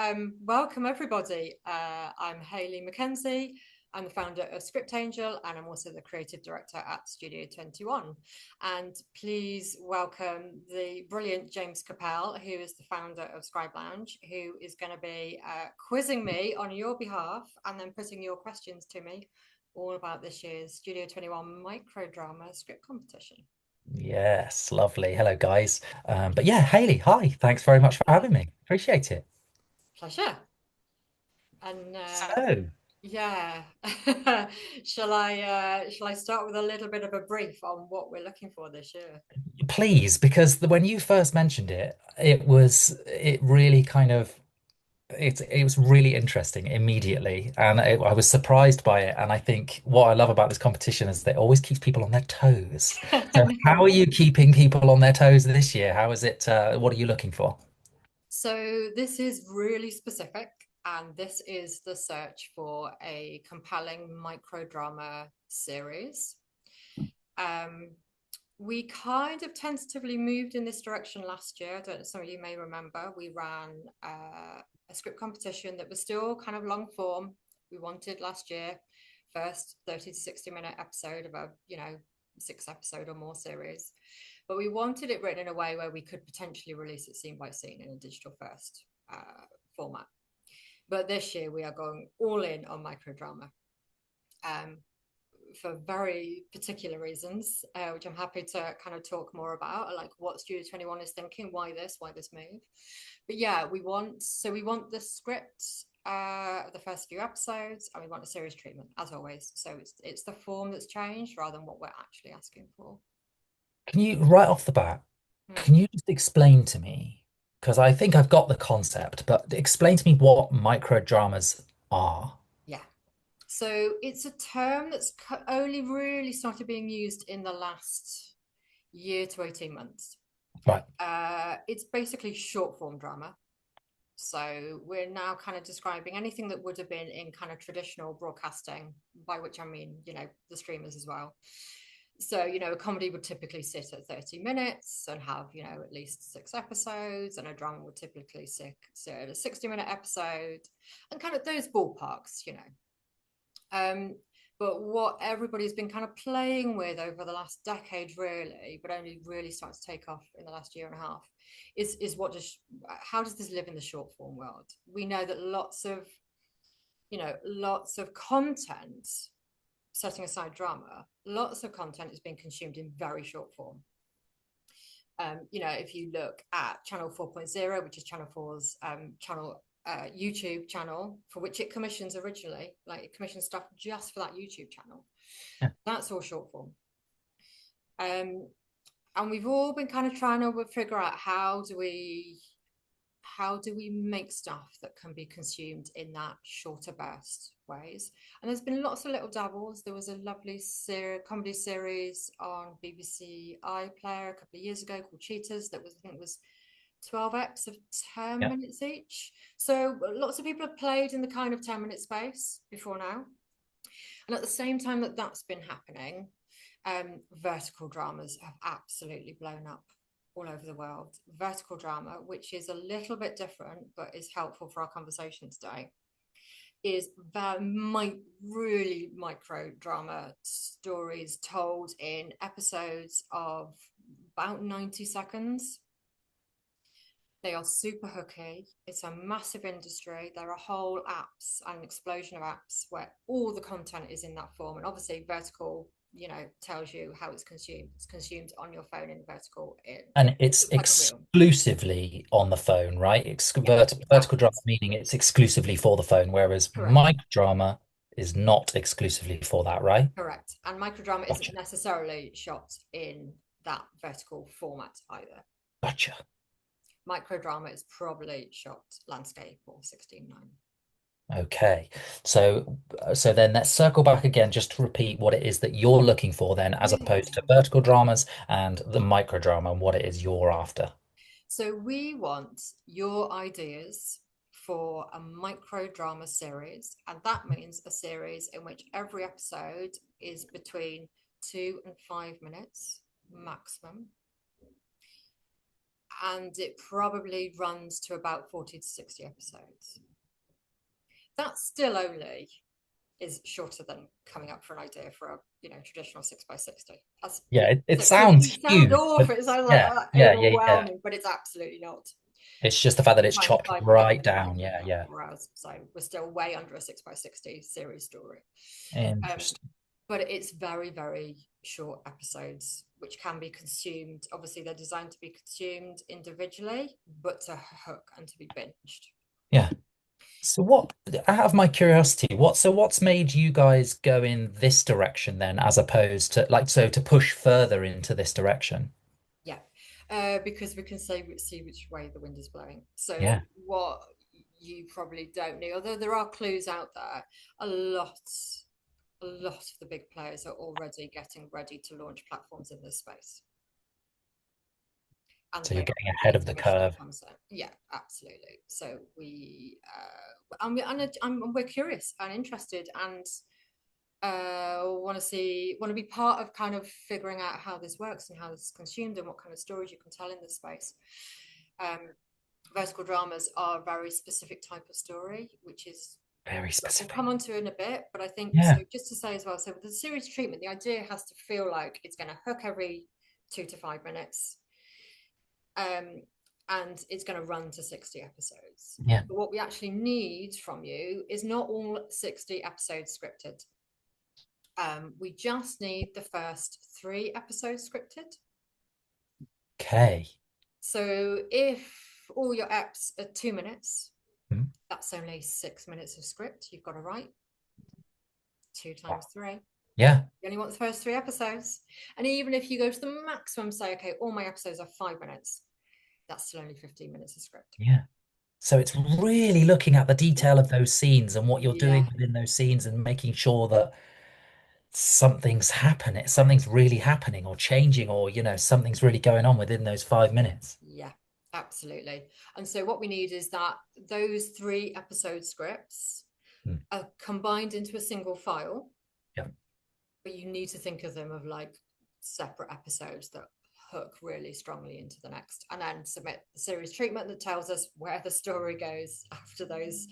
Welcome everybody. I'm Hayley Mckenzie. I'm the founder of Script Angel, and I'm also the creative director at Studio21. And please welcome the brilliant James Capel, who is the founder of Scribe Lounge, who is going to be quizzing me on your behalf and then putting your questions to me all about this year's Studio21 micro drama script competition. Yes, lovely. Hello, guys. But yeah, Hayley, hi. Thanks very much for having me. Appreciate it. Pleasure. And So, yeah, shall I start with a little bit of a brief on what we're looking for this year? please, because when you first mentioned it, it really kind of it was really interesting immediately, and I was surprised by it. And I think what I love about this competition is that it always keeps people on their toes. So, how are you keeping people on their toes this year? How is it? What are you looking for? So this is really specific, and this is the search for a compelling micro drama series. Um, we kind of tentatively moved in this direction last year. I don't know, some of you may remember, we ran a script competition that was still kind of long form. We wanted last year, first 30 to 60-minute episode of a, 6 episode or more series. But we wanted it written in a way where we could potentially release it scene by scene in a digital first format. But this year we are going all in on micro drama. For very particular reasons, which I'm happy to kind of talk more about, like what Studio 21 is thinking, why this move. But yeah, we want the script, the first few episodes, and we want a series treatment as always. So it's the form that's changed rather than what we're actually asking for. Can you, right off the bat, Hmm. can you just explain to me? Because I think I've got the concept, but explain to me what micro dramas are. Yeah. So it's a term that's only really started being used in the last year to 18 months. Right. It's basically short form drama. So we're now kind of describing anything that would have been in kind of traditional broadcasting, by which I mean, the streamers as well. So, a comedy would typically sit at 30 minutes and have, at least 6 episodes, and a drama would typically sit at a 60-minute episode, and kind of those ballparks. Um, but what everybody's been kind of playing with over the last decade, really, but only really started to take off in the last year and a half, is how does this live in the short form world? We know that lots of content, setting aside drama, lots of content is being consumed in very short form. If you look at Channel 4.0, which is Channel 4's YouTube channel, for which it commissions originally, like it commissions stuff just for that YouTube channel. Yeah. That's all short form. And we've all been kind of trying to figure out how do we make stuff that can be consumed in that shorter burst ways. And there's been lots of little dabbles. There was a lovely comedy series on BBC iPlayer a couple of years ago called Cheaters that was, I think, was 12 eps of 10 Yeah. minutes each. So lots of people have played in the kind of 10-minute space before now. And at the same time that that's been happening, vertical dramas have absolutely blown up all over the world. Vertical drama, which is a little bit different but is helpful for our conversation today, is really micro drama stories told in episodes of about 90 seconds. They are super hooky. It's a massive industry. There are whole apps and an explosion of apps where all the content is in that form. And obviously, vertical, tells you how it's consumed. It's consumed on your phone in vertical. And It it's looks like a reel. exclusively on the phone, right? Yeah, Vertical drama perfect. meaning it's exclusively for the phone, whereas Correct. micro drama is not exclusively for that, right? Correct. And microdrama isn't Gotcha. necessarily shot in that vertical format either. Gotcha. Microdrama is probably shot landscape or 16:9. Okay. So then let's circle back again just to repeat what it is that you're looking for then, as Yeah. opposed to vertical dramas and the micro drama and what it is you're after. So we want your ideas for a micro drama series, and that means a series in which every episode is between 2 and 5 minutes maximum. and it probably runs to about 40 to 60 episodes. That still only is shorter than coming up for an idea for a traditional 6x60. That's Yeah, it so it sounds sounds huge, but awful. It sounds like yeah, yeah, yeah, yeah. overwhelming, but it's absolutely not. It's just the fact that it's Find chopped 5 minutes right in like down. Yeah, yeah. 4 hours, so we're still way under a 6x60 series story. Um, Interesting. but it's very, very short episodes, which can be consumed. Obviously, they're designed to be consumed individually, but to hook and to be binged. Yeah. So what, out of my curiosity, what's made you guys go in this direction then, as opposed to like so to push further into this direction? Yeah, because we can see which way the wind is blowing. So Yeah. what you probably don't know, although there are clues out there, a lot, a lot of the big players are already getting ready to launch platforms in this space. And So you're then getting the ahead of the integration curve. comes in. Yeah, absolutely. So we're curious and interested, and want to be part of kind of figuring out how this works and how this is consumed and what kind of stories you can tell in this space. Um, Vertical dramas are a very specific type of story, which is Very we'll specific. come on to in a bit, but I think so. Yeah. Just to say as well, so with the series treatment, the idea has to feel like it's going to hook every 2 to 5 minutes, um, and it's going to run to 60 episodes. Yeah. But what we actually need from you is not all 60 episodes scripted. We just need the first 3 episodes scripted. Okay. So if all your eps are 2 minutes, Mm. that's only 6 minutes of script you've got to write. Two Wow. times three. Yeah. You only want the first 3 episodes. And even if you go to the maximum, say, okay, all my episodes are 5 minutes, that's still only 15 minutes of script. Yeah. So it's really looking at the detail of those scenes and what you're Yeah, doing within those scenes and making sure that something's happening, something's really happening or changing, or something's really going on within those 5 minutes. yeah, absolutely. And so what we need is that those 3 episode scripts Mm. are combined into a single file, Yeah. but you need to think of them of like separate episodes that hook really strongly into the next, and then submit the series treatment that tells us where the story goes after those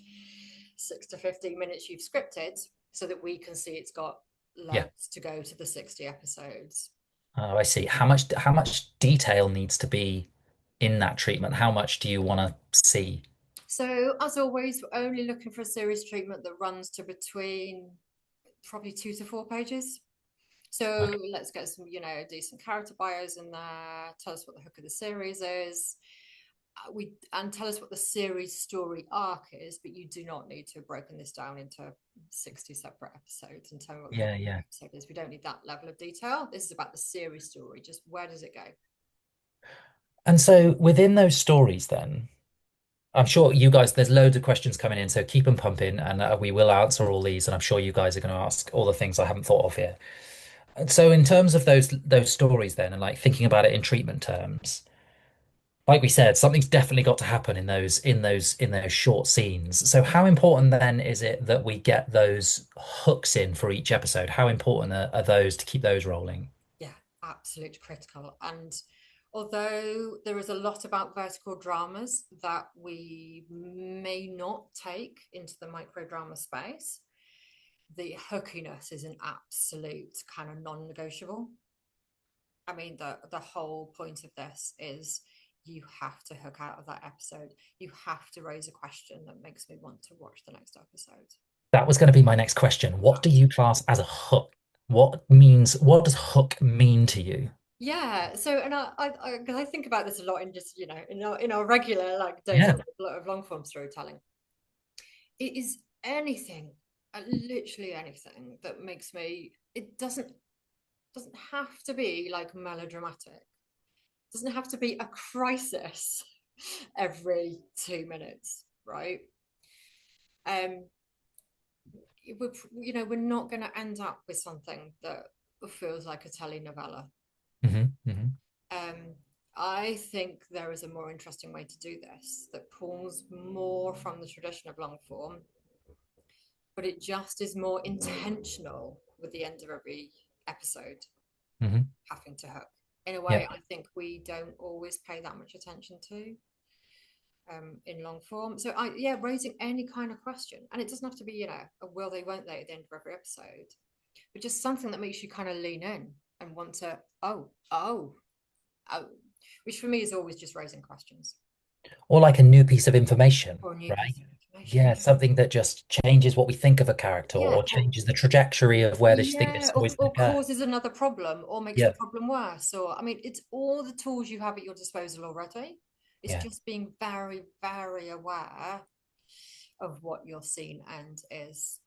6 to 15 minutes you've scripted, so that we can see it's got Yeah. legs to go to the 60 episodes. Oh, I see. How much detail needs to be in that treatment? How much do you want to see? So as always, we're only looking for a series treatment that runs to between probably 2 to 4 pages. Okay. So let's get some, decent character bios in there. Tell us what the hook of the series is. And tell us what the series story arc is. But you do not need to have broken this down into 60 separate episodes and tell me what the hook Yeah, of yeah. the episode is. We don't need that level of detail. This is about the series story. Just where does it go? And so within those stories, then, I'm sure you guys, there's loads of questions coming in, so keep them pumping, and we will answer all these. And I'm sure you guys are going to ask all the things I haven't thought of here. And so, in terms of those stories, then, and like thinking about it in treatment terms, like we said, something's definitely got to happen in those short scenes. So, how important then is it that we get those hooks in for each episode? How important are those to keep those rolling? Yeah, absolutely critical. And although there is a lot about vertical dramas that we may not take into the micro drama space, the hookiness is an absolute kind of non-negotiable. I mean, the whole point of this is you have to hook out of that episode. You have to raise a question that makes me want to watch the next episode. That was going to be my next question. What do you class as a hook? What does hook mean to you? Yeah, so and because I think about this a lot in just in our regular like day Yeah. job of long form storytelling. It is anything, literally anything that makes me. It doesn't have to be like melodramatic. It doesn't have to be a crisis every 2 minutes, right? Um, we're not going to end up with something that feels like a telenovela. Hmm. Um, I think there is a more interesting way to do this that pulls more from the tradition of long form, but it just is more intentional with the end of every episode Hmm. having to hook. in a Yeah. way I think we don't always pay that much attention to in long form. So yeah, raising any kind of question, and it doesn't have to be, a will they, won't they at the end of every episode, but just something that makes you kind of lean in and want to, oh, which for me is always just raising questions Or like a new piece of information, or a new right? piece of information. Yeah, something that just changes what we think of a character Yeah, or changes the trajectory of where they think this yeah, story's going or to go. causes another problem or makes the Yeah, problem worse. Or, I mean, it's all the tools you have at your disposal already. It's yeah. just being very, very aware of what your scene end is.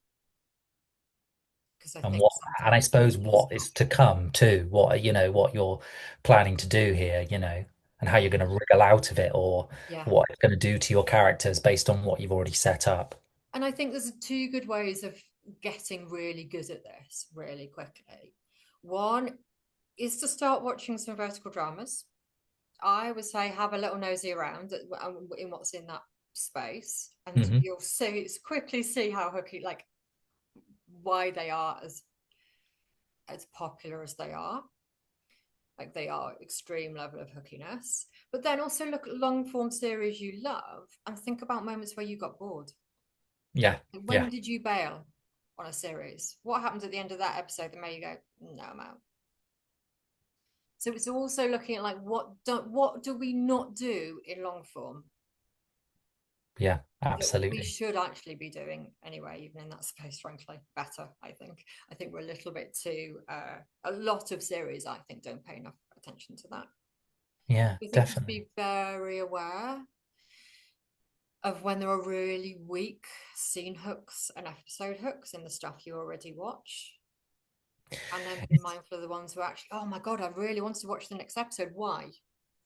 Because I And think what, and I sometimes we suppose miss what that. is to come too, what you're planning to do here, and how you're going to wriggle out of it or Yeah. what it's going to do to your characters based on what you've already set up. And I think there's two good ways of getting really good at this really quickly. One is to start watching some vertical dramas. I would say have a little nosy around in what's in that space, and Hmm. you'll see quickly see how hooky, like why they are as popular as they are. Like they are extreme level of hookiness. But then also look at long form series you love and think about moments where you got bored. Yeah, When yeah, did you bail on a series? What happens at the end of that episode that made you go, no, I'm out? So it's also looking at like what do we not do in long form yeah, that we absolutely. should actually be doing anyway, even in that space, frankly, better, I think. I think we're a little bit too, a lot of series, I think, don't pay enough attention to that. Yeah, I think just definitely. be very aware of when there are really weak scene hooks and episode hooks in the stuff you already watch. And then be It's, mindful of the ones who actually, oh my God, I really want to watch the next episode. Why?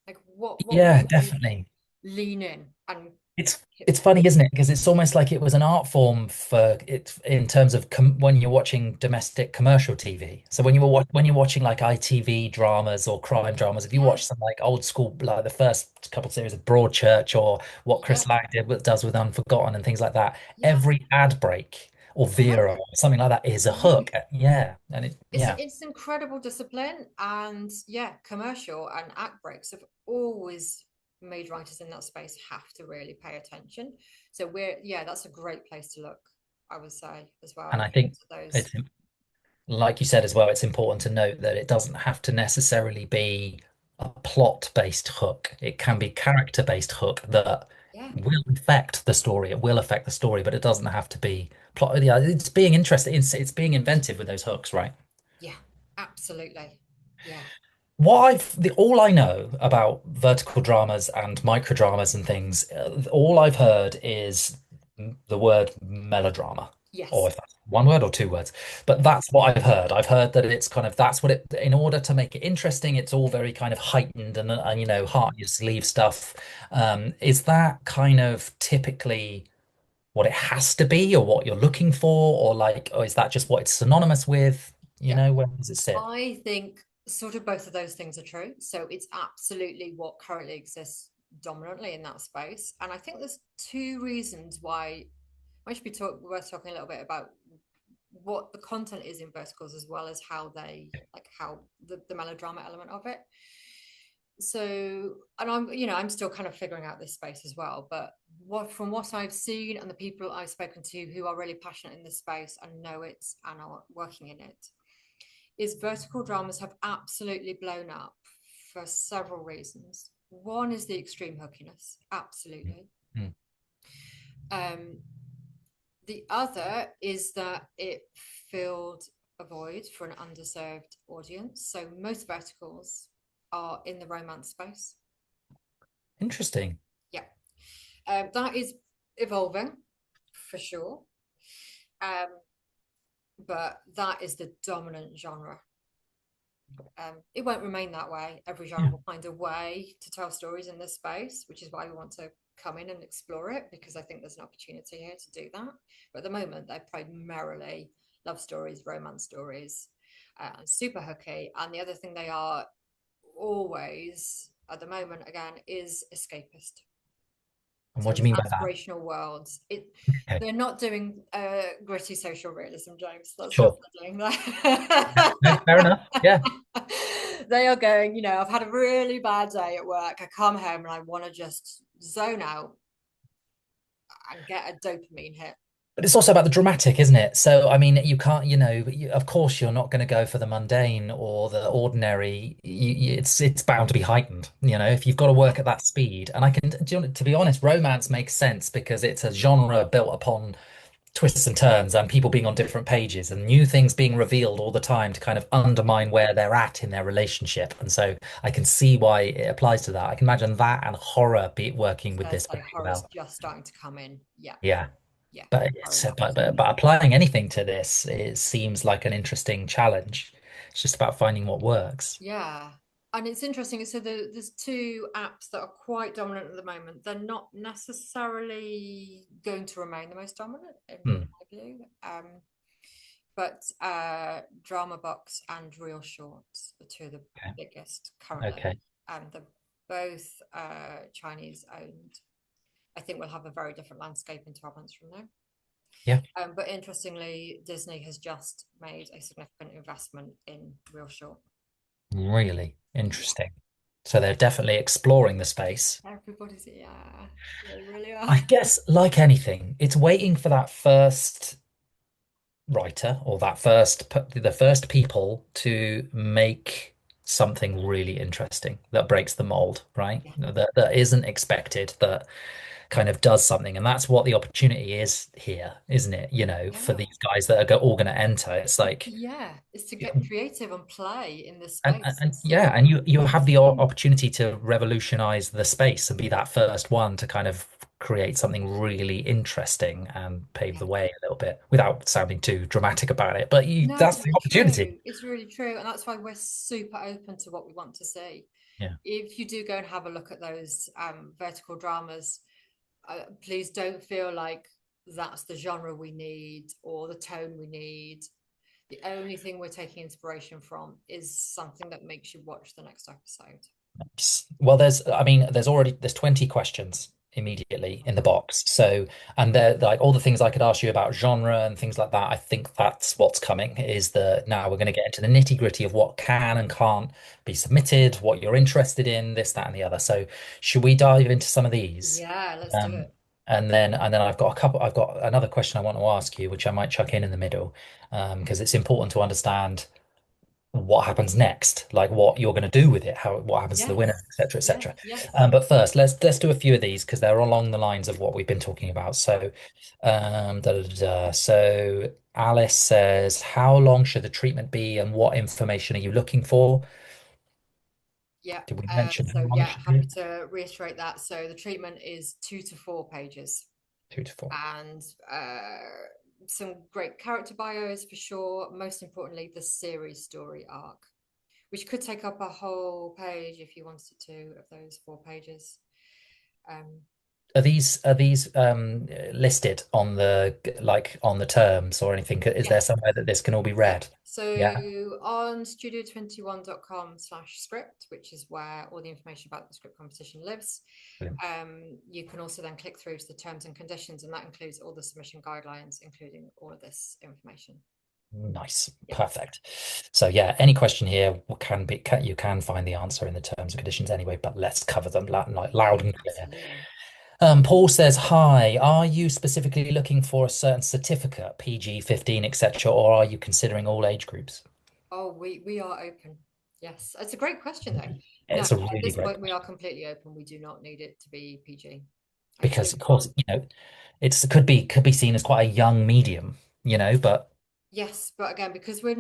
Like what yeah, made you definitely. lean in and It's hit it's play? funny, isn't it? Because it's almost like it was an art form for it in terms of when you're watching domestic commercial TV. So when you're watching like ITV dramas or crime dramas, if you Yeah, watch some like old school, like the first couple of series of Broadchurch or what yeah, Chris Lang does with Unforgotten and things like that, yeah. every ad break or A hook. Vera or something like that is a hook. Yeah, and yeah, It's incredible discipline, and yeah, commercial and act breaks have always made writers in that space have to really pay attention. So that's a great place to look, I would say, as and well, I think into those. it's like you said as well, it's important to note that it doesn't have to necessarily be a plot-based hook. It can be character-based hook that Yeah, will affect the story. It will affect the story, but it doesn't have to be plot. Yeah, it's being interesting. It's being inventive with those hooks, right? yeah, absolutely. Yeah, All I know about vertical dramas and micro dramas and things, all I've heard is the word melodrama, or yes, if that's one word or two words. But yeah, that's what I've heard. I've heard that it's kind of that's what it. In order to make it interesting, it's all very kind of heightened and yeah. heart on your sleeve stuff. Is that kind of typically what it has to be, or what you're looking for, or is that just what it's synonymous with? Yeah. Where does it sit? I think sort of both of those things are true. So it's absolutely what currently exists dominantly in that space. And I think there's two reasons why I should be worth talking a little bit about what the content is in verticals as well as how they like how the melodrama element of it. So, and I'm still kind of figuring out this space as well, but from what I've seen and the people I've spoken to who are really passionate in this space and know it and are working in it, is vertical dramas have absolutely blown up for several reasons. One is the extreme hookiness, absolutely. Mm. Um, the other is that it filled a void for an underserved audience. So most verticals are in the romance space. Interesting. Yeah, that is evolving for sure. Um, but that is the dominant genre. It won't remain that way. Every genre Yeah. will find a way to tell stories in this space, which is why we want to come in and explore it because I think there's an opportunity here to do that. But at the moment, they're primarily love stories, romance stories, super hooky. And the other thing they are always at the moment, again, is escapist. And So what do these you mean by that? aspirational worlds. Okay. They're not doing gritty social realism, James. That's not Sure. what they're doing Yeah, no, fair there. enough. Yeah. They are going, I've had a really bad day at work. I come home and I want to just zone out and get a dopamine hit. But it's also about the dramatic, isn't it? So, I mean, you can't, of course, you're not going to go for the mundane or the ordinary. It's bound to be heightened, if you've got to Yeah, work at that speed. And to be honest, romance makes sense because it's a genre built upon twists and turns and people being on different pages and new things being revealed all the time to kind of undermine where they're at in their relationship. And so I can see why it applies to that. I can imagine that and horror be I working was with going to this say very horror's well. just starting to come in. Yeah, Yeah. yeah, But horror it's is but absolutely. applying anything to this, it seems like an interesting challenge. It's just about finding what works. Yeah. And it's interesting. So there's two apps that are quite dominant at the moment. They're not necessarily going to remain the most dominant in Hmm. my view. But Drama Box and Real Shorts are two of the Okay. biggest currently. Okay. They're both Chinese owned. I think we'll have a very different landscape in 12 months from now. Yeah. But interestingly, Disney has just made a significant investment in Real Short. Really Yeah. interesting. So they're definitely exploring the space. Everybody's, yeah, they really are. I guess, like anything, it's waiting for that first writer or the first people to make something really interesting that breaks the mold, right? Yeah. That isn't expected, that kind of does something. And that's what the opportunity is here, isn't it? For Yeah. these guys that are all going to enter. It's like, Yeah. It's to get creative and play in this and, and, space and and see yeah, what and you have the opportunity to revolutionize the space and be that first one to kind of create something really interesting and pave the yeah. way a little bit without sounding too dramatic about it. But No, it's that's the really opportunity. true. It's really true. And that's why we're super open to what we want to see. Yeah. If you do go and have a look at those vertical dramas, please don't feel like that's the genre we need or the tone we need. The only thing we're taking inspiration from is something that makes you watch the next episode. Well, there's 20 questions immediately in the box. So, and they're like all the things I could ask you about genre and things like that. I think that's what's coming is now we're going to get into the nitty gritty of what can and can't be submitted, what you're interested in, this, that, and the other. So, should we dive into some of these? Yeah, let's do Um, it. and then I've got another question I want to ask you, which I might chuck in the middle, because it's important to understand what happens next, like what you're going to do with it, what happens to the winner, Yes, etc., yes, etc. yes. But first, let's do a few of these because they're along the lines of what we've been talking about. So, so Alice says, how long should the treatment be, and what information are you looking for? Yeah. Did we mention how So long it yeah, should be? happy to reiterate that. So the treatment is 2 to 4 pages, 2 to 4. and some great character bios for sure. Most importantly, the series story arc, which could take up a whole page if you wanted to of those 4 pages. Um, Are these listed on the terms or anything? Is there yes. somewhere that this can all be Yeah. read? So Yeah. on studio21.com/script, which is where all the information about the script competition lives, Brilliant. you can also then click through to the terms and conditions, and that includes all the submission guidelines, including all of this information. Nice. Yeah. Perfect. So yeah, any question here you can find the answer in the terms and conditions anyway, but let's cover them like Yeah, loud and clear. absolutely. Paul says, hi, are you specifically looking for a certain certificate, PG 15, etc., or are you considering all age groups? Oh, we are open. Yes. It's a great question though. No, It's a at really this great point we are question completely open. We do not need it to be PG. because Actually, of course, it could be seen as quite a young medium, but yes, but again, because we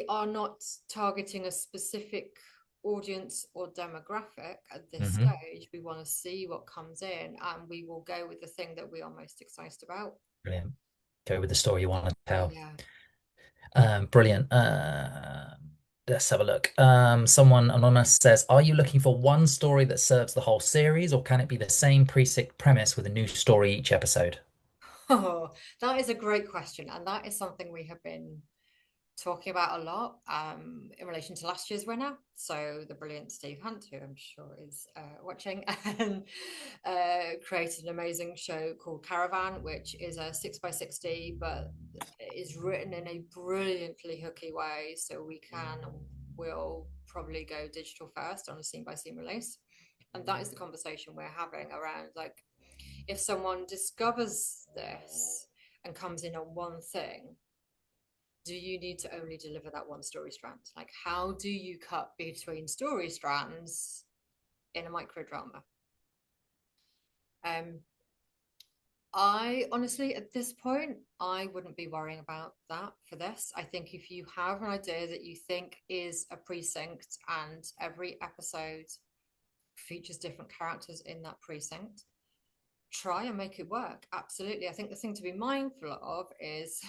are not targeting a specific audience or demographic at this Mhm. stage. We want to see what comes in, and we will go with the thing that we are most excited about. Brilliant. Go with the story you want to tell. Yeah. Brilliant. Let's have a look. Someone anonymous says, are you looking for one story that serves the whole series, or can it be the same premise with a new story each episode? Oh, that is a great question, and that is something we have been talking about a lot in relation to last year's winner. So the brilliant Steve Hunt, who I'm sure is watching, and created an amazing show called Caravan, which is a 6x60, but is written in a brilliantly hooky way. So we'll probably go digital first on a scene by scene release. And that is the conversation we're having around like if someone discovers this and comes in on one thing, do you need to only deliver that one story strand? Like, how do you cut between story strands in a micro drama? Um, I honestly, at this point, I wouldn't be worrying about that for this. I think if you have an idea that you think is a precinct and every episode features different characters in that precinct, try and make it work. Absolutely. I think the thing to be mindful of is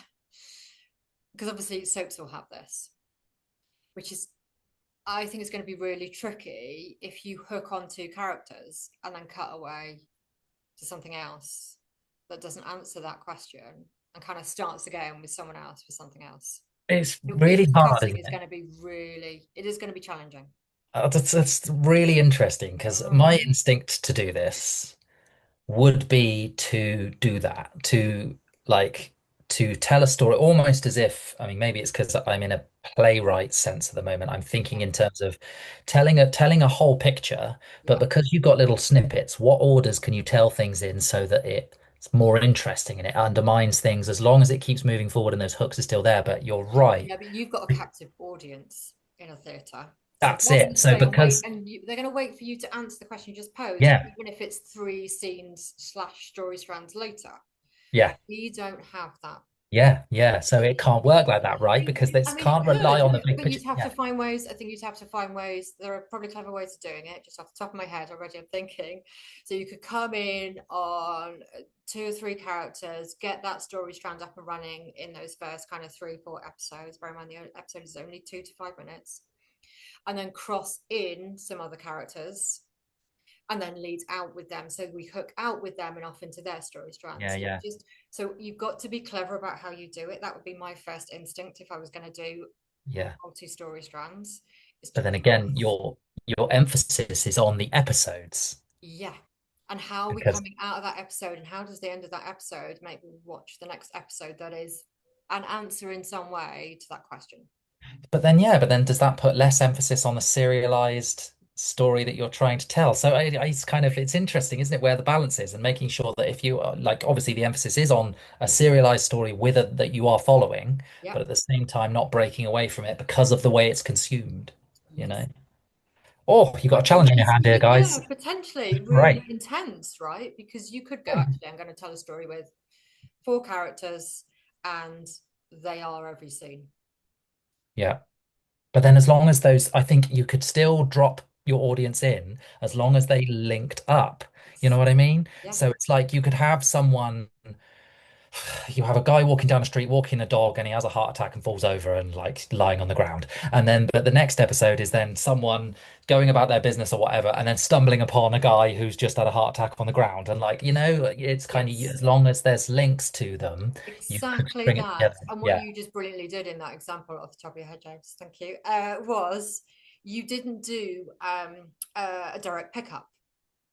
because obviously soaps will have this, which is I think it's going to be really tricky if you hook on two characters and then cut away to something else that doesn't answer that question and kind of starts again with someone else for something else. It's It's really the hard, cutting isn't is it? going to be really, it is going to be challenging. That's really interesting because Mm, my instinct to do this would be to do that, to like to tell a story almost as if, I mean, maybe it's because I'm in a playwright sense at the moment. I'm thinking yeah, in terms of telling a whole picture, but yeah, because you've got little snippets, what orders can you tell things in so that it's more interesting and it undermines things as long as it keeps moving forward and those hooks are still there. But you're right. yeah. But you've got a captive audience in a theatre. So That's rather it. than So saying wait, because and they're going to wait for you to answer the question you just posed, yeah, even if it's three scenes slash story strands later. yeah. We don't have that Yeah. So it luxury. can't work like that, right? Because I this mean, it can't rely could, on the big but picture. you'd have Yeah. to find ways. I think you'd have to find ways. There are probably clever ways of doing it. Just off the top of my head, already I'm thinking. So you could come in on two or three characters, get that story strand up and running in those first kind of 3, 4 episodes. Bear in mind the episode is only 2 to 5 minutes, and then cross in some other characters and then lead out with them. So we hook out with them and off into their story Yeah, strands. yeah, So you've got to be clever about how you do it. That would be my first instinct if I was going to do yeah. multi-story strands, is to But then cross. again, your emphasis is on the episodes Yeah. And how are we because coming out of that episode? And how does the end of that episode make me watch the next episode that is an answer in some way to that question? but then does that put less emphasis on the serialized story that you're trying to tell? So it's kind of it's interesting, isn't it, where the balance is and making sure that if you are like obviously the emphasis is on a serialized story with a that you are following, but Yep. at the same time not breaking away from it because of the way it's consumed, you know? Yes. Oh, you got a challenge Which in your is, hand here, yeah, guys. potentially Right. really intense, right? Because you could go, actually, I'm going to tell a story with four characters and they are every scene. Yeah. But then as long as those, I think you could still drop your audience in as long as they linked up. You know Yes. what I mean? Yeah. So it's like you could have someone, you have a guy walking down the street, walking a dog, and he has a heart attack and falls over and like lying on the ground. And then, but the next episode is then someone going about their business or whatever, and then stumbling upon a guy who's just had a heart attack on the ground. And like, it's kind of, Yes. as long as there's links to them, you could Exactly string it that. together. And what Yeah. you just brilliantly did in that example off the top of your head, James, thank you, was you didn't do a direct pickup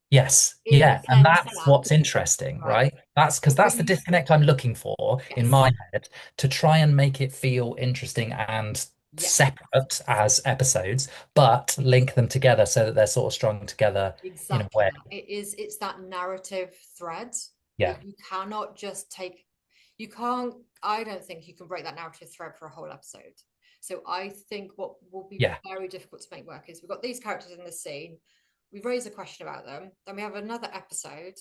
Yes, in the yeah, and sense that's that, what's interesting, right? right? That's because But that's the you, disconnect I'm looking for in yes, my head to try and make it feel interesting and yeah, separate as episodes, but link them together so that they're sort of strung together in a exactly way. that. It's that narrative thread Yeah, that you cannot just take, you can't, I don't think you can break that narrative thread for a whole episode. So I think what will be yeah, very difficult to make work is we've got these characters in this scene, we raise a question about them, then we have another episode,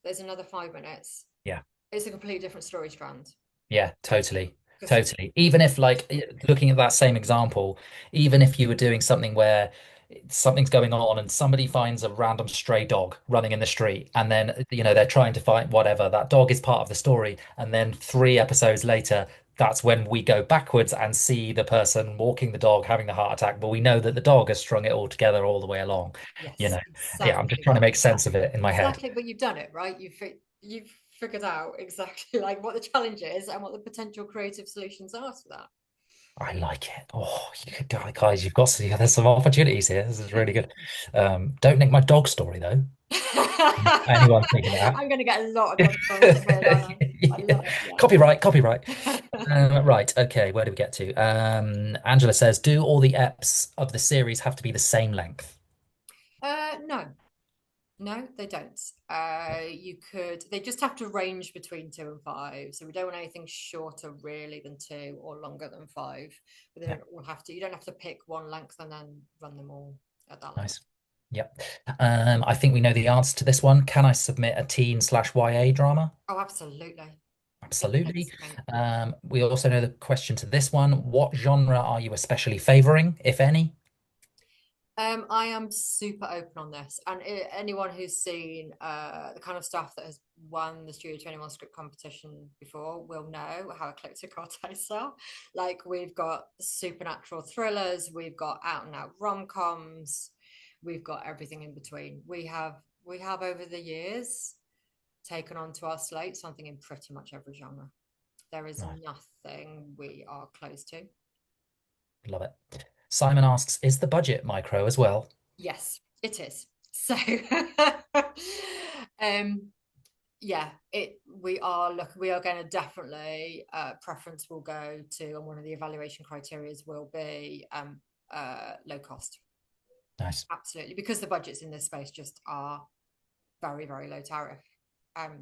there's another 5 minutes, yeah. it's a completely different story strand. Yeah, totally. Because Totally. Even if like looking at that same example, even if you were doing something where something's going on and somebody finds a random stray dog running in the street and then they're trying to find whatever, that dog is part of the story and then 3 episodes later that's when we go backwards and see the person walking the dog having the heart attack, but we know that the dog has strung it all together all the way along, you yes, know. Yeah, I'm just exactly trying to that. make sense of it in my head. Exactly, but you've done it, right? You've figured out exactly like what the challenge is and what the potential creative solutions are to that. I like it. Oh, you could, guys, you've got there's some opportunities here. This is really good. Don't nick my dog story though. Anyone thinking that? I'm going to get a lot of dog stories submitted, aren't I? I Yeah. love it. Yeah. Copyright, copyright. Right. Okay. Where do we get to? Angela says, do all the eps of the series have to be the same length? No, no, they don't. They just have to range between 2 and 5. So we don't want anything shorter really than 2 or longer than 5. But they Yeah. don't all have to, you don't have to pick one length and then run them all at that length. Nice. Yep. I think we know the answer to this one. Can I submit a teen/YA drama? Oh, absolutely. Absolutely. Instantly. We also know the question to this one. What genre are you especially favoring, if any? I am super open on this, and anyone who's seen the kind of stuff that has won the Studio 21 script competition before will know how eclectic our tastes are. Like we've got supernatural thrillers, we've got out and out rom-coms, we've got everything in between. We have over the years taken onto our slate something in pretty much every genre. There is Nice. nothing we are close to. Love it. Simon asks, is the budget micro as well? Yes, it is. So, um, yeah, we are going to definitely preference will go to, and one of the evaluation criteria will be low cost. Nice. Absolutely, because the budgets in this space just are very, very low tariff.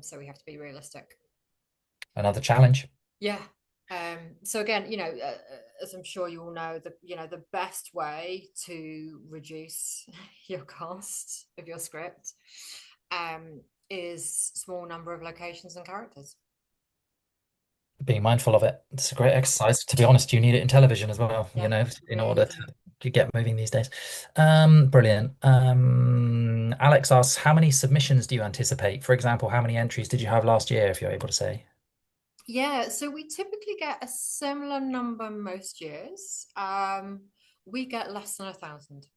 So we have to be realistic. Another challenge. Yeah. So again, as I'm sure you all know, the best way to reduce your cost of your script is small number of locations and characters. Being mindful of it. It's a great exercise. To be honest, you need it in television as well, Yeah, in really order do. to get moving these days. Brilliant. Alex asks, how many submissions do you anticipate? For example, how many entries did you have last year, if you're able to say? Yeah, so we typically get a similar number most years. We get less than 1,000.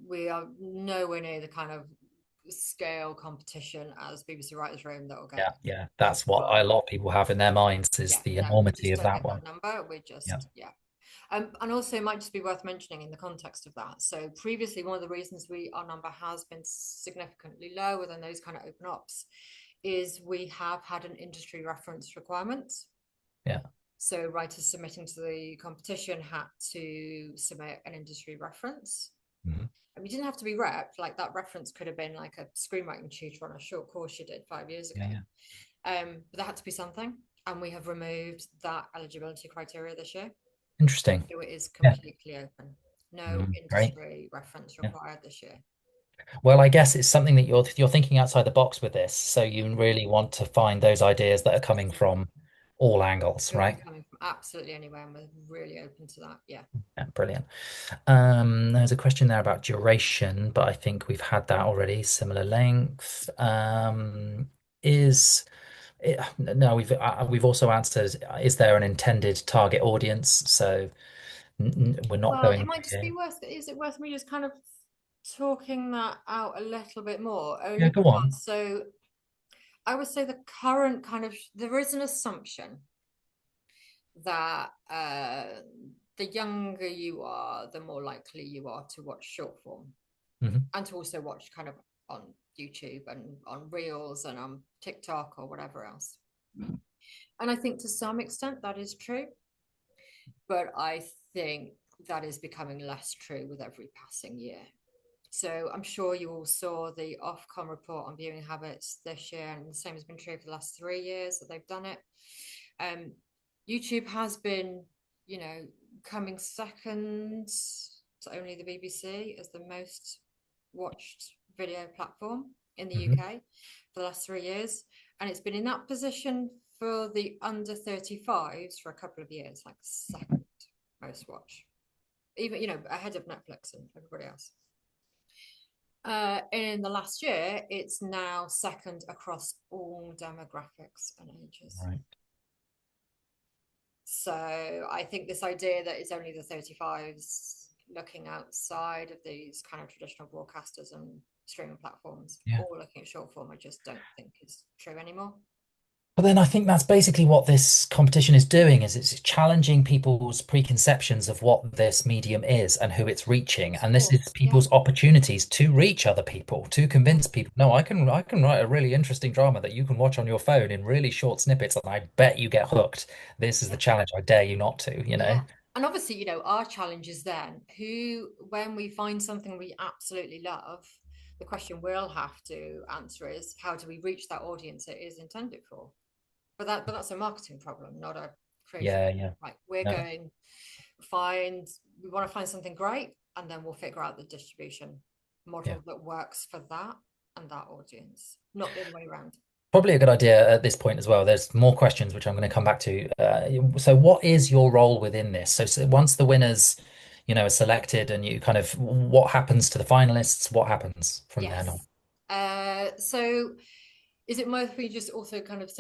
We are nowhere near the kind of scale competition as BBC Writers' Room that will get Yeah, yeah. That's what well, a lot of people have in their minds is yeah, the no, we enormity just of don't that get one. that number. We're Yeah. just, yeah. And also, it might just be worth mentioning in the context of that. So, previously, one of the reasons our number has been significantly lower than those kind of open ops is we have had an industry reference requirement. Yeah. So, writers submitting to the competition had to submit an industry reference. Mhm. And you didn't have to be rep, like that reference could have been like a screenwriting tutor on a short course you did 5 years ago. Yeah, yeah. But there had to be something, and we have removed that eligibility criteria this year. Interesting. So it is Yeah. completely open. No Great. industry reference Yeah. required this year. Well, I guess it's something that you're thinking outside the box with this. So you really want to find those ideas that are coming Absolutely. from all angles, It'll be right? coming from absolutely anywhere, and we're really open to that. Yeah. Yeah, brilliant. There's a question there about duration, but I think we've had that already. Similar length. Is it, no, we've also answered, is there an intended target audience? So we're not Well, going it might just be here. worth. Is it worth me just kind of talking that out a little bit more? Yeah, Only go on. because, so I would say the current kind of there is an assumption that the younger you are, the more likely you are to watch short form Hmm. and to also watch kind of on YouTube and on Reels and on TikTok or whatever else. And I think to some extent that is true, but I think that is becoming less true with every passing year. So I'm sure you all saw the Ofcom report on viewing habits this year, and the same has been true for the last 3 years that they've done it. Um, YouTube has been, coming second to only the BBC as the most watched video platform in the Hmm. UK for the last 3 years. And it's been in that position for the under 35s for a couple of years, like second most watch, even, ahead of Netflix and everybody else. In the last year, it's now second across all demographics and ages. Right. So I think this idea that it's only the 35s looking outside of these kind of traditional broadcasters and streaming platforms, Yeah. all looking at short form, I just don't think is true anymore. But then I think that's basically what this competition is doing, is it's challenging people's preconceptions of what this medium is and who it's reaching. Of And this is course, yeah, people's opportunities to reach other people, to convince people, no, I can write a really interesting drama that you can watch on your phone in really short snippets, and I bet you get hooked. This is the yeah, challenge. I dare you not to, you know? yeah. And obviously, our challenge is then when we find something we absolutely love, the question we'll have to answer is how do we reach that audience it is intended for? But that's a marketing problem, not a creative Yeah, one. yeah. Right, we're No. going find we want to find something great, and then we'll figure out the distribution Yeah. model that works for that and that audience, not the other way around. Probably a good idea at this point as well. There's more questions which I'm going to come back to. So what is your role within this? So once the winners, are selected and you kind of, what happens to the finalists? What happens from then on? Yes. So is it mostly just also kind of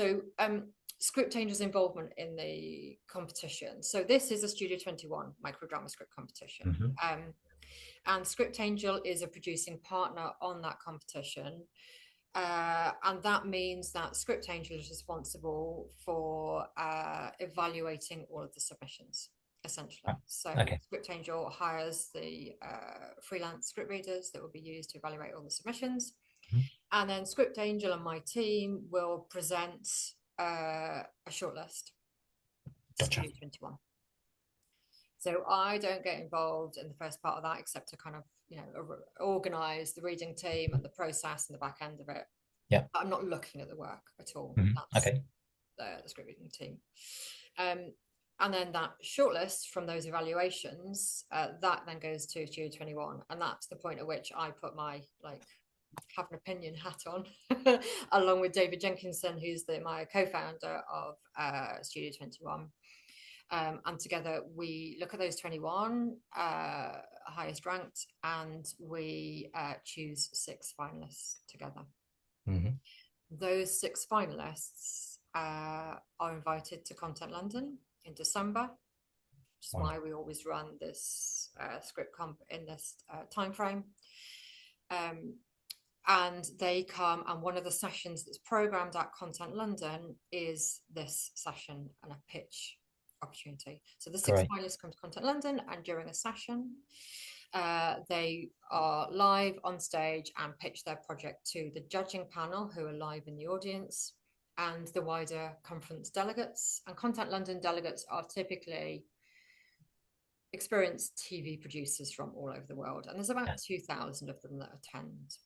Script Angel's involvement in the competition? So this is a Studio 21 microdrama script competition. Hmm. And Script Angel is a producing partner on that competition. And that means that Script Angel is responsible for evaluating all of the submissions, essentially. So Okay. Script Angel hires the freelance script readers that will be used to evaluate all the submissions. Mhm. And then Script Angel and my team will present a shortlist to Gotcha. Studio 21. So I don't get involved in the first part of that except to kind of, organize the reading team and the process and the back end of it. Yeah. I'm not looking at the work at all. Mhm. That's Okay. the script reading team. Um, and then that shortlist from those evaluations, that then goes to Studio 21. And that's the point at which I put my have an opinion hat on, along with David Jenkinson, who's my co-founder of Studio 21. And together we look at those 21 highest ranked, and we choose 6 finalists together. Hmm. Those 6 finalists are invited to Content London in December, which is Wow. why we always run this script comp in this time frame. And they come, and one of the sessions that's programmed at Content London is this session and a pitch opportunity. So the 6 Great. finalists come to Content London, and during a session, they are live on stage and pitch their project to the judging panel, who are live in the audience, and the wider conference delegates. And Content London delegates are typically experienced TV producers from all over the world, and there's Yeah. about 2,000 of them that attend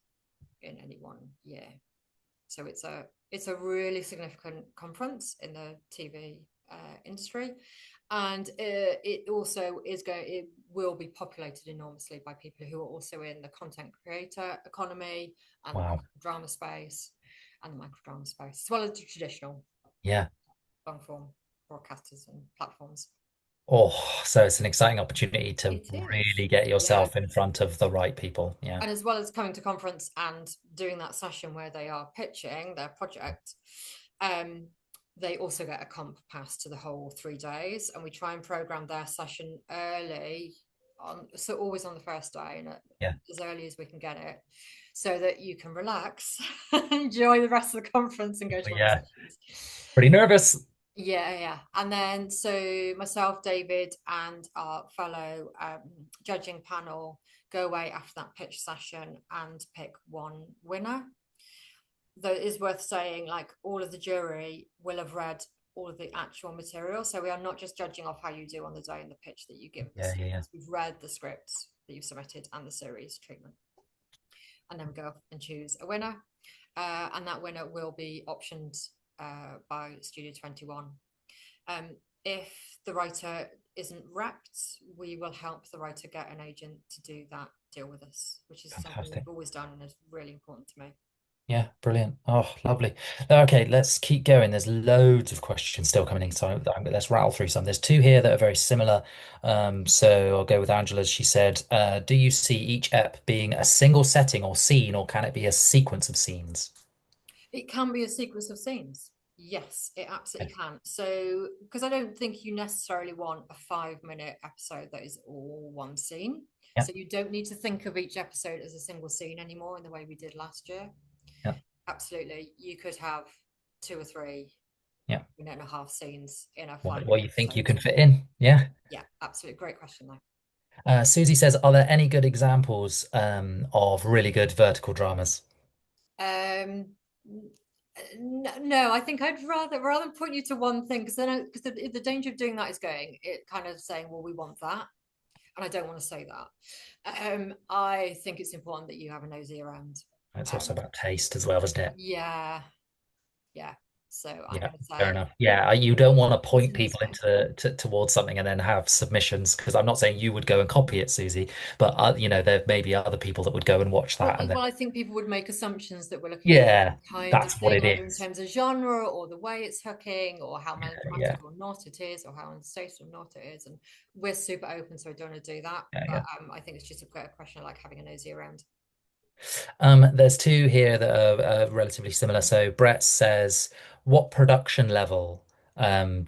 in any one year. So it's a really significant conference in the TV industry, and it also it will be populated enormously by people who are also in the content creator economy and Wow. the drama space and the microdrama space, as well as the traditional Yeah. long form broadcasters and platforms. Oh, so it's an exciting opportunity to It is, really get yeah. yourself in front of the right people. Yeah. And as well as coming to conference and doing that session where they are pitching their project, um, they also get a comp pass to the whole 3 days, and we try and program their session early so always on the first day and Yeah. as early as we can get it, so that you can relax, enjoy the rest of the conference, and go to one of the Yeah. sessions. Pretty nervous. Yeah, yeah. And then so myself, David, and our fellow judging panel go away after that pitch session and pick one winner. Though it is worth saying, like, all of the jury will have read all of the actual material. So we are not just judging off how you do on the day in the pitch that you give Yeah, us. yeah, yeah. We've read the scripts that you've submitted and the series treatment. And then we go and choose a winner. And that winner will be optioned by Studio 21. If the writer isn't wrapped, we will help the writer get an agent to do that deal with us, which is something Fantastic. we've always done and is really important to me. Yeah, brilliant. Oh, lovely. Okay, let's keep going. There's loads of questions still coming in, so let's rattle through some. There's two here that are very similar. So I'll go with Angela's. She said, do you see each ep being a single setting or scene, or can it be a sequence of scenes? It can be a sequence of scenes. Yes, it Okay. absolutely can. So, because I don't think you necessarily want a 5-minute episode that is all one scene. Yeah, So, you don't need to think of each episode as a single scene anymore in the way we did last year. yeah. Absolutely. You could have 2 or 3 Yeah. minute and a half scenes in a What, 5 minute what you think you episode. can fit in? Yeah. Yeah, absolutely great question though. Susie says, are there any good examples of really good vertical dramas? Um, no, I think I'd rather point you to one thing because then because the danger of doing that is going it kind of saying, well, we want that, and I don't want to say that. I think it's important that you have a nosy around. It's also Um, about taste as well, isn't it? yeah, yeah. So I'm Yeah, going to fair say enough. Yeah, you don't want to point in the people space. towards something and then have submissions because I'm not saying you would go and copy it, Susie, but there may be other people that would go and watch Well, that and then well, I think people would make assumptions that we're looking for yeah, one kind of that's what thing, it either in is. terms of genre or the way it's hooking or how Yeah, melodramatic or not it is or how unstable or not it is. And we're super open, so I don't want to do that. yeah, But yeah. I think it's just a question of like having a nosy around. There's two here that are relatively similar. So Brett says, what production level um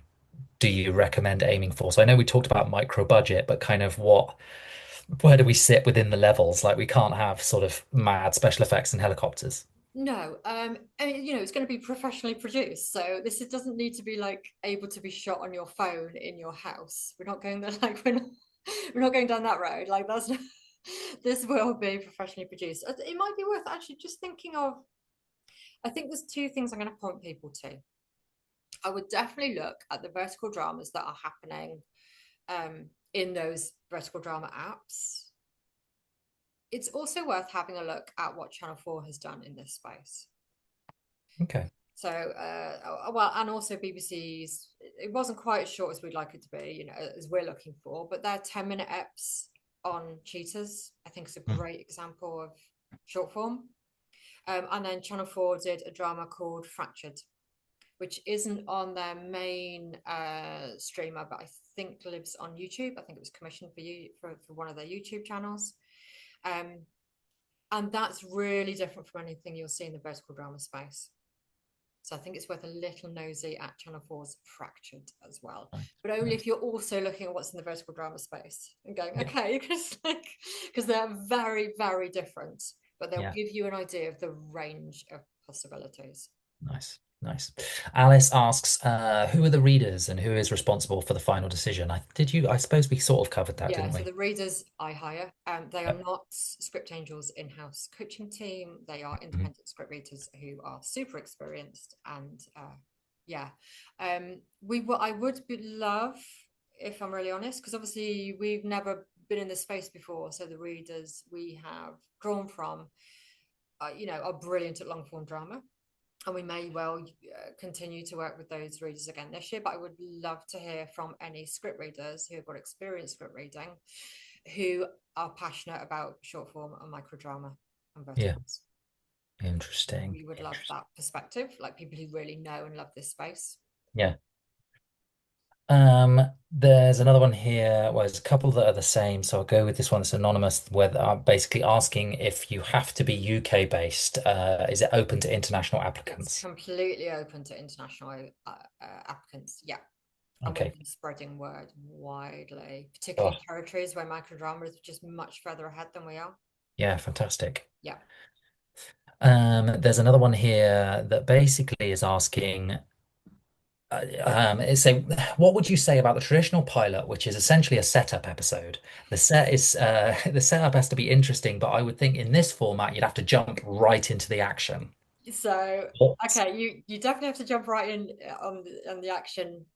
do you recommend aiming for? So I know we talked about micro budget, but kind of where do we sit within the levels? Like we can't have sort of mad special effects and helicopters. No, and it's going to be professionally produced, so doesn't need to be like able to be shot on your phone in your house. We're not going there, like we're not going down that road. Like that's not, this will be professionally produced. It might be worth actually just thinking of. I think there's two things I'm going to point people to. I would definitely look at the vertical dramas that are happening in those vertical drama apps. It's also worth having a look at what Channel 4 has done in this space. Okay. So, well, and also BBC's, it wasn't quite as short as we'd like it to be, as we're looking for, but their 10-minute eps on Cheaters, I think is a Mm. great example of short form. And then Channel 4 did a drama called Fractured, which isn't on their main streamer, but I think lives on YouTube. I think it was commissioned for one of their YouTube channels. And that's really different from anything you'll see in the vertical drama space. So I think it's worth a little nosy at Channel 4's Fractured as well, Nice, but only nice. if you're also looking at what's in the vertical drama space and going, Yeah, okay, because they're very, very different, but they'll yeah. give you an idea of the range of possibilities. Nice, nice. Alice asks, who are the readers and who is responsible for the final decision? I suppose we sort of covered that, Yeah, didn't so we? the readers I hire, they are Yep. not Script Angels in-house coaching team. They are Mhm. independent script readers who are super experienced and yeah. I would love, if I'm really honest, because obviously we've never been in this space before. So the readers we have drawn from, are brilliant at long form drama, and we may well continue to work with those readers again this year. But I would love to hear from any script readers who have got experience script reading, who are passionate about short form and microdrama and Yeah, verticals. interesting. We would love Interesting. that perspective, like people who really know and love this space. Yeah. There's another one here. Well, there's a couple that are the same, so I'll go with this one that's anonymous, where I'm basically asking if you have to be UK based, is it open to international It's applicants? completely open to international applicants. Yeah. And we've Okay. been spreading word widely, Oh, particularly in territories where microdrama is just much further ahead than we are. yeah, fantastic. Yeah. There's another one here that basically is asking, it's a, what would you say about the traditional pilot, which is essentially a setup episode? The setup has to be interesting, but I would think in this format you'd have to jump right into the action. So, What? okay, you definitely have to jump right in on the action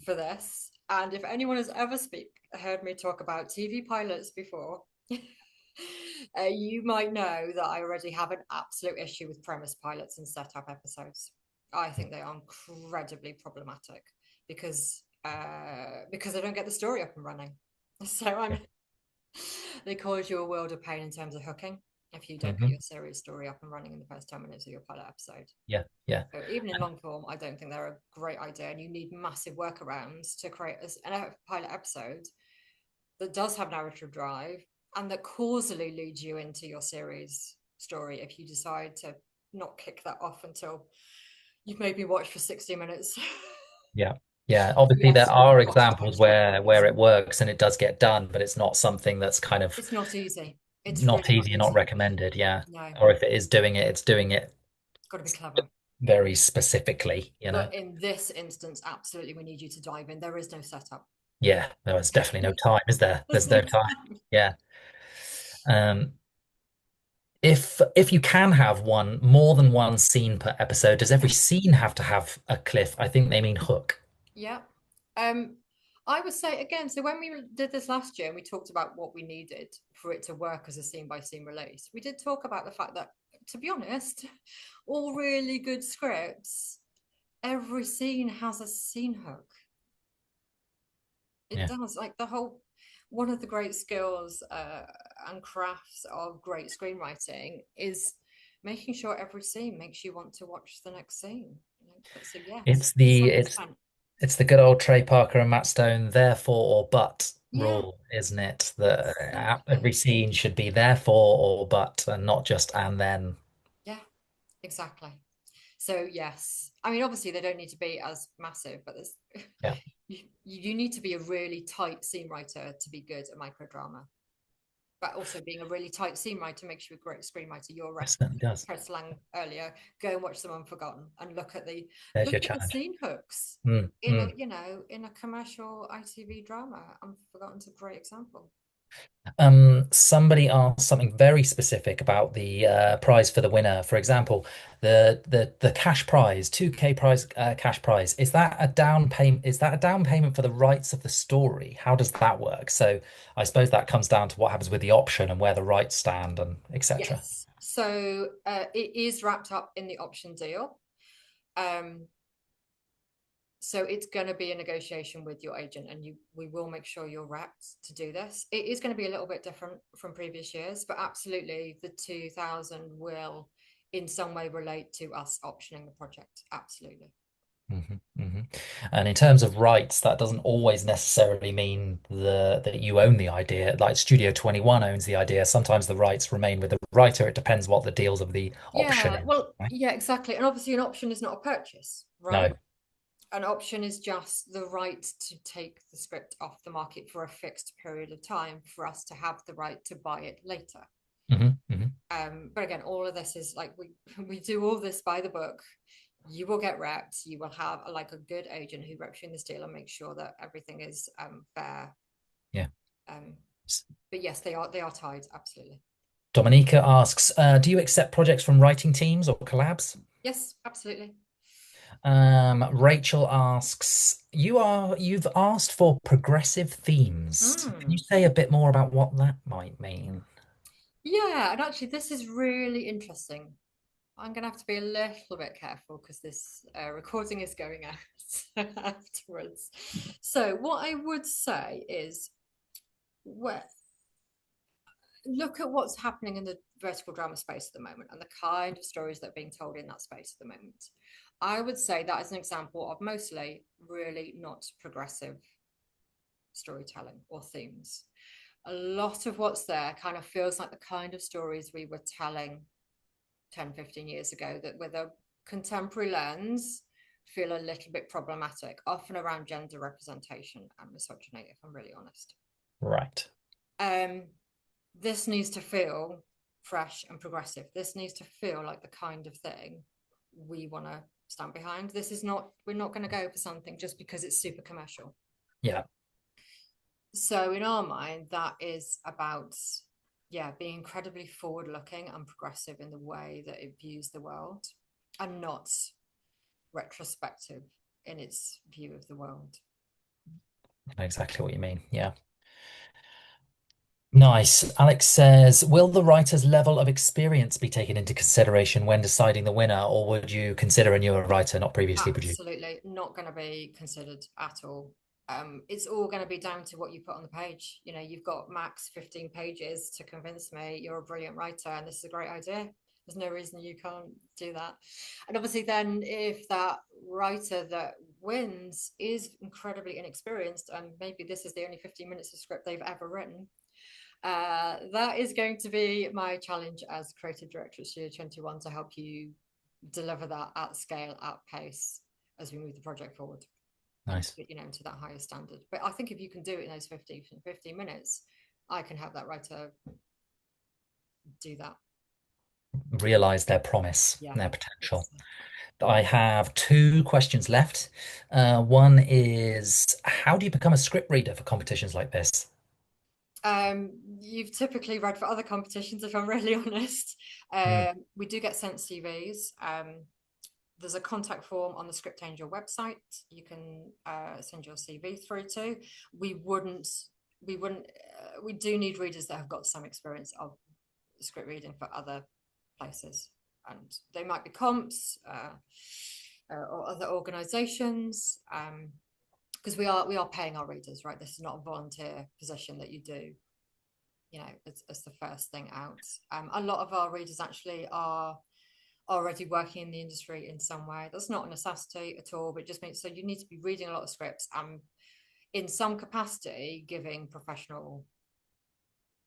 for this. And if anyone has ever heard me talk about TV pilots before, you might know that I already have an absolute issue with premise pilots and setup episodes. I think they are incredibly problematic because they don't get the story up and running. So they cause you a world of pain in terms of hooking if you don't get Hmm. your series story up and running in the first 10 minutes of your pilot episode. Yeah, yeah, So even in long form, I don't think they're a great idea, and you need massive workarounds to create a pilot episode that does have narrative drive and that causally leads you into your series story if you decide to not kick that off until you've maybe watched for 60 minutes. yeah, yeah. You Obviously, there absolutely are got to time examples structure where things. it works and it does get done, but it's not something that's kind of It's not easy. It's not really not easy, not easy. recommended. Yeah, No, or if it is doing it, it's doing it it's got to be clever. very specifically, you know. But in this instance, absolutely, we need you to dive in. There is no setup. Yeah, there's definitely no time, is there? There's There's no no time. time. Yeah. Um, if you can have one more than one scene per episode, does every scene have to have a cliff? I think they mean hook. Yeah. Um, I would say again, so when we did this last year and we talked about what we needed for it to work as a scene by scene release, we did talk about the fact that, to be honest, all really good scripts, every scene has a scene hook. It Yeah. does. Like the whole, one of the great skills and crafts of great screenwriting is making sure every scene makes you want to watch the next scene. You know, puts a yes, It's the something it's spent. it's the good old Trey Parker and Matt Stone therefore or but Yeah, rule, isn't it? That every exactly. scene should be therefore or but and not just and then. Yeah, exactly. So yes, I mean obviously they don't need to be as massive, but there's Yeah, you need to be a really tight scene writer to be good at microdrama. But also being a really tight scene writer makes you a great screenwriter. Your it certainly does. press slang earlier, go and watch Some Unforgotten and There's look your at the challenge. scene hooks Mm, in a mm. in a commercial ITV drama. Unforgotten's a great example. Somebody asked something very specific about the prize for the winner. For example, the cash prize, 2K prize, cash prize. Is that a down payment? Is that a down payment for the rights of the story? How does that work? So I suppose that comes down to what happens with the option and where the rights stand and etc. Yes. So it is wrapped up in the option deal. Um, so it's going to be a negotiation with your agent, and we will make sure you're wrapped to do this. It is going to be a little bit different from previous years, but absolutely the 2000 will in some way relate to us optioning the project. Absolutely. Hmm, hmm. And in terms of rights, that doesn't always necessarily mean that you own the idea. Like Studio 21 owns the idea. Sometimes the rights remain with the writer. It depends what the deals of the option Yeah, is, well, right? yeah, exactly. And obviously, an option is not a purchase, right? No. An option is just the right to take the script off the market for a fixed period of time for us to have the right to buy it later. Hmm, hmm. But again, all of this is like we we do all this by the book. You will get repped. You will have like a good agent who reps you in this deal and makes sure that everything is fair. Yeah. Um, but yes, they are tied absolutely. Dominica asks, do you accept projects from writing teams or collabs? Yes, absolutely. Rachel asks, you've asked for progressive themes. Can you Hmm. say a bit more about what that might mean? Yeah, and actually, this is really interesting. I'm going to have to be a little bit careful because this recording is going out afterwards. So, what I would say is, well, look at what's happening in the vertical drama space at the moment and the kind of stories that are being told in that space at the moment. I would say that is an example of mostly really not progressive storytelling or themes. A lot of what's there kind of feels like the kind of stories we were telling 10, 15 years ago that with a contemporary lens feel a little bit problematic, often around gender representation and misogyny, if I'm really honest. Right. Um, this needs to feel fresh and progressive. This needs to feel like the kind of thing we want to stand behind. This is not, we're not going to go for something just because it's super commercial. Yeah. So, in our mind, that is about, yeah, being incredibly forward looking and progressive in the way that it views the world and not retrospective in its view of the world. I know exactly what you mean. Yeah. Nice. Alex says, will the writer's level of experience be taken into consideration when deciding the winner, or would you consider a newer writer not previously produced? Absolutely not going to be considered at all. It's all going to be down to what you put on the page. You know, you've got max 15 pages to convince me you're a brilliant writer and this is a great idea. There's no reason you can't do that. And obviously, then if that writer that wins is incredibly inexperienced, and maybe this is the only 15 minutes of script they've ever written, that is going to be my challenge as creative director at Studio21 to help you deliver that at scale, at pace as we move the project forward and Nice. you know to that higher standard. But I think if you can do it in those 15 minutes, I can help that writer do that. realize their promise, Yeah, their potential. it's I have two questions left. One is, how do you become a script reader for competitions like this? you've typically read for other competitions, if I'm really honest. Mm. We do get sent CVs. There's a contact form on the Script Angel website. You can send your CV through to. We wouldn't, we do need readers that have got some experience of script reading for other places, and they might be comps or other organisations. Because we are paying our readers, right? This is not a volunteer position that you do, as the first thing out. A lot of our readers actually are already working in the industry in some way. That's not a necessity at all, but it just means so you need to be reading a lot of scripts and in some capacity giving professional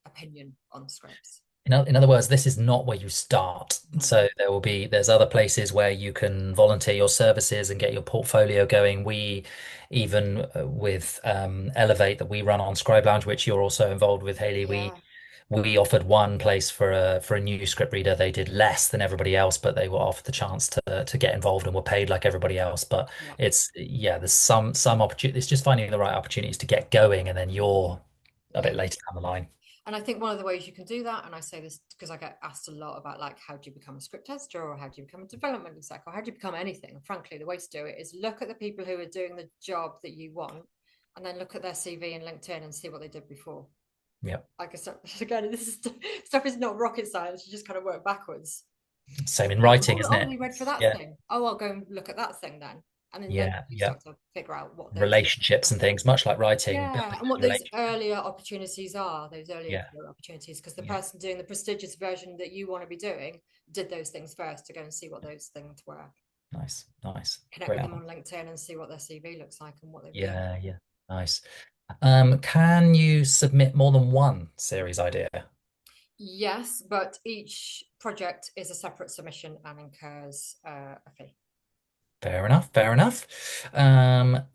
opinion on scripts. In other words, this is not where you start. No. So there's other places where you can volunteer your services and get your portfolio going. We even with Elevate that we run on Scribe Lounge, which you're also involved with, Hayley, Yeah, we offered one place for a new script reader. They did less than everybody else, but they were offered the chance to get involved and were paid like everybody else. But yeah, there's some opportunity. It's just finding the right opportunities to get going, and then you're a yeah. bit later down the line. And I think one of the ways you can do that, and I say this because I get asked a lot about like how do you become a script tester or how do you become a development exec or how do you become anything? And frankly, the way to do it is look at the people who are doing the job that you want and then look at their CV and LinkedIn and see what they did before. Yeah. Like I said, again, this is, stuff is not rocket science. You just kind of work backwards. Same in And writing, isn't it? they read for that Yeah, thing. Oh, I'll go and look at that thing then. And then yeah, you yeah. start to figure out what those Relationships and things, much like writing, yeah, building and what those those relationships. earlier opportunities are, those earlier Yeah, career opportunities, because the yeah. person doing the prestigious version that you want to be doing did those things first to go and see what those things were. Nice, nice. Connect Great with them answer. on LinkedIn and see what their CV looks like and what they've been doing. Yeah, yeah. Nice. Can you submit more than one series idea? Yes, but each project is a separate submission and incurs a fee. Fair enough, fair enough.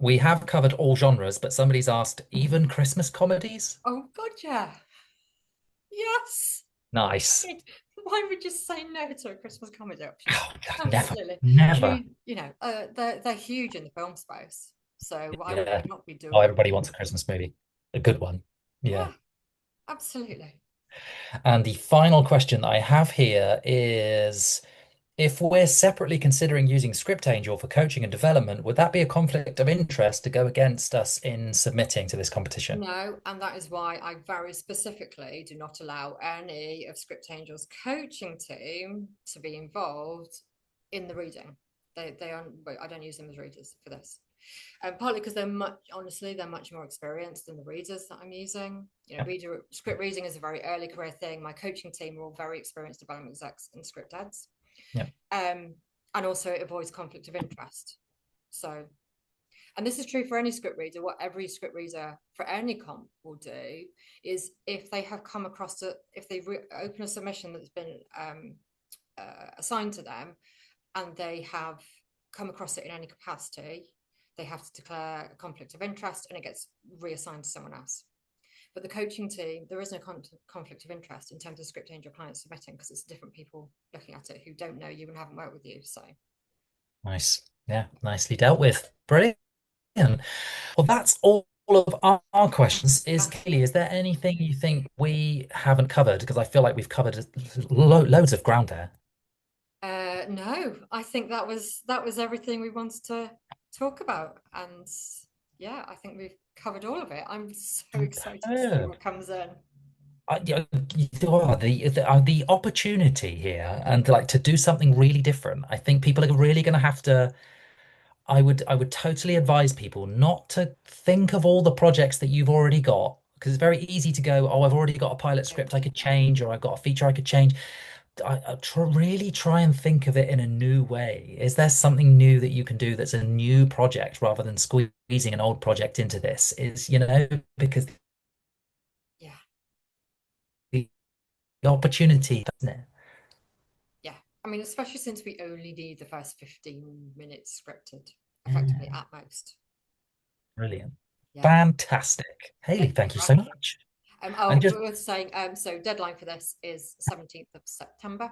We have covered all genres, but somebody's asked even Christmas comedies? Oh God, yeah, yes. Nice. Why would you say no to a Christmas comedy option? Oh, God, never, Absolutely. I never. mean, they're huge in the film space, so why would Yeah. we not be Oh, doing them? everybody wants a Christmas movie. A good one. Yeah. Yeah, absolutely. And the final question I have here is if we're separately considering using Script Angel for coaching and development, would that be a conflict of interest to go against us in submitting to this competition? No, and that is why I very specifically do not allow any of Script Angel's coaching team to be involved in the reading. They aren't. I don't use them as readers for this. Partly because they're much more experienced than the readers that I'm using. Yeah. Script reading is a very early career thing. My coaching team are all very experienced development execs and script heads. Yeah. And also it avoids conflict of interest. So, and this is true for any script reader. What every script reader for any comp will do is if they have come across if they open a submission that's been assigned to them and they have come across it in any capacity, they have to declare a conflict of interest and it gets reassigned to someone else. But the coaching team, there is no conflict of interest in terms of script angel clients submitting because it's different people looking at it who don't know you and haven't worked with you. So Nice. Yeah, nicely dealt with. Brilliant. Well, that's all of our questions. Kaylee, is there anything you think we haven't covered? Because I feel like we've covered loads of ground there. no, I think that was everything we wanted to talk about, and yeah, I think we've covered all of it. I'm so excited to see Superb. what comes in. The opportunity here and like to do something really different. I think people are really going to have to. I would totally advise people not to think of all the projects that you've already got because it's very easy to go, oh, I've already got a pilot Yeah, script I could change, or I've got a feature I could change. Really try and think of it in a new way. Is there something new that you can do that's a new project rather than squeezing an old project into this? Because yeah, the opportunity, doesn't it? yeah. I mean, especially since we only need the first 15 minutes scripted, effectively Yeah, at most. brilliant. Yeah. Fantastic. Hayley, Thank you thank you for so having me. much. Oh, And just worth saying, so deadline for this is 17th of September.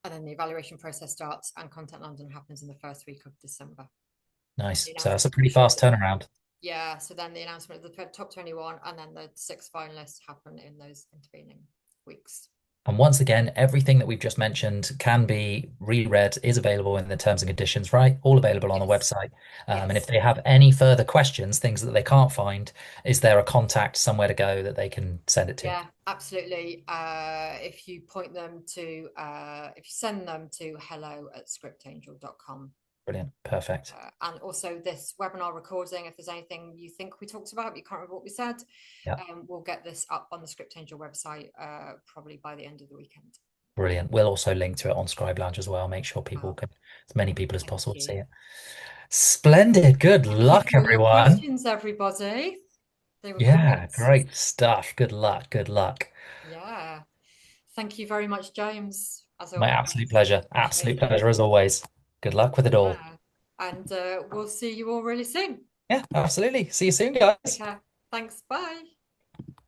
And then the evaluation process starts, and Content London happens in the first week of December. And the Nice. So that's a announcement of pretty the fast shortlist. turnaround. Yeah, so then the announcement of the top 21 and then the 6 finalists happen in those intervening weeks. And once again, everything that we've just mentioned can be reread, is available in the terms and conditions, right? All available on the Yes, website. And if yes. they have any further questions, things that they can't find, is there a contact somewhere to go that they can send it to? Yeah, absolutely. If you point them to, if you send them to hello@scriptangel.com. Brilliant. Perfect. And also this webinar recording, if there's anything you think we talked about, you can't remember what we said, Yeah. we'll get this up on the Script Angel website probably by the end of the weekend. Brilliant. We'll also link to it on Scribe Lounge as well. Make sure people Oh, can, as many people as thank possible, see you. it. Splendid. Good Thank you luck, for all your everyone. questions, everybody. They were Yeah, great. great stuff. Good luck. Good luck. Yeah. Thank you very much, James, as My always. absolute pleasure. Absolute Hayley. pleasure as always. Good luck with it all. Yeah. And we'll see you all really soon. Yeah, absolutely. See you soon, Take guys. care. Thanks. Bye.